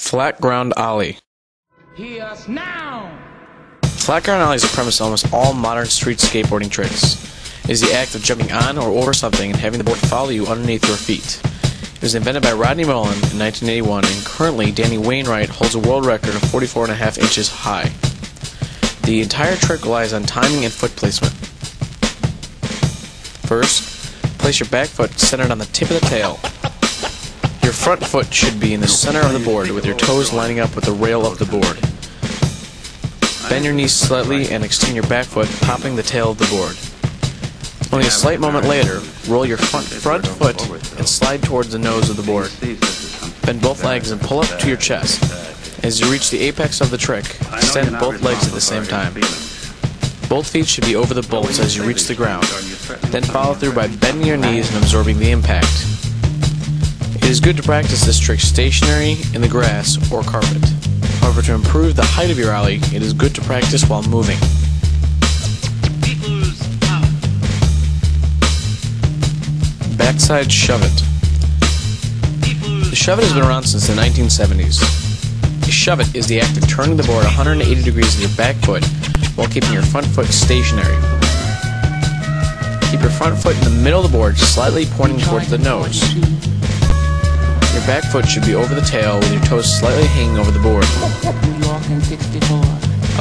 Flat ground ollie. Hear us now! Flat ground ollie is a premise of almost all modern street skateboarding tricks. It is the act of jumping on or over something and having the board follow you underneath your feet. It was invented by Rodney Mullen in 1981, and currently Danny Wainwright holds a world record of 44.5 inches high. The entire trick relies on timing and foot placement. First, place your back foot centered on the tip of the tail. Your front foot should be in the center of the board with your toes lining up with the rail of the board. Bend your knees slightly and extend your back foot, popping the tail of the board. Only a slight moment later, roll your front foot and slide towards the nose of the board. Bend both legs and pull up to your chest. As you reach the apex of the trick, extend both legs at the same time. Both feet should be over the bolts as you reach the ground. Then follow through by bending your knees and absorbing the impact. It is good to practice this trick stationary, in the grass, or carpet. However, to improve the height of your ollie, it is good to practice while moving. Backside shove it. The shove it has been around since the 1970s. A shove it is the act of turning the board 180 degrees with your back foot while keeping your front foot stationary. Keep your front foot in the middle of the board, slightly pointing towards the nose. Your back foot should be over the tail with your toes slightly hanging over the board.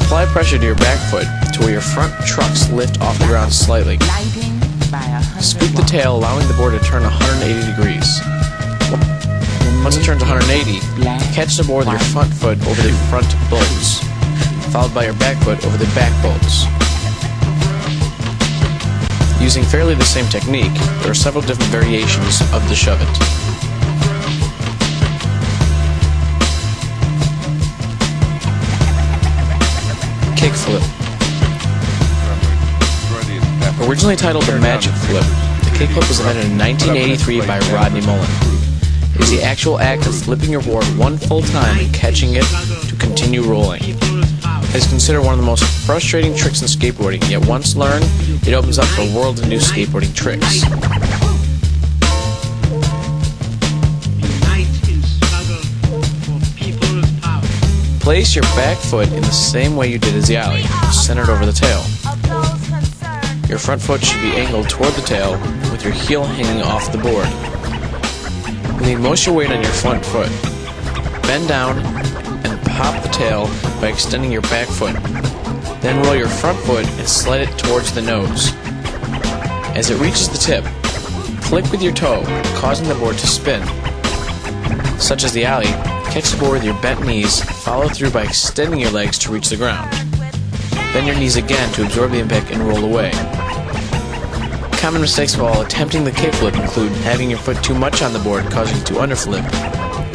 Apply pressure to your back foot to where your front trucks lift off the ground slightly. Scoop the tail, allowing the board to turn 180 degrees. Once it turns 180, catch the board with your front foot over the front bolts, followed by your back foot over the back bolts. Using fairly the same technique, there are several different variations of the shove it. Kickflip. Originally titled the Magic Flip, the kickflip was invented in 1983 by Rodney Mullen. It is the actual act of flipping your board one full time and catching it to continue rolling. It is considered one of the most frustrating tricks in skateboarding, yet once learned, it opens up a world of new skateboarding tricks. Place your back foot in the same way you did as the ollie, centered over the tail. Your front foot should be angled toward the tail, with your heel hanging off the board. You need most of your weight on your front foot. Bend down and pop the tail by extending your back foot. Then roll your front foot and slide it towards the nose. As it reaches the tip, flick with your toe, causing the board to spin. Such as the ollie, catch the board with your bent knees, follow through by extending your legs to reach the ground. Bend your knees again to absorb the impact and roll away. Common mistakes while attempting the kickflip include having your foot too much on the board, causing it to underflip,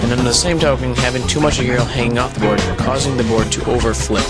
and on the same token, having too much of your heel hanging off the board, causing the board to overflip.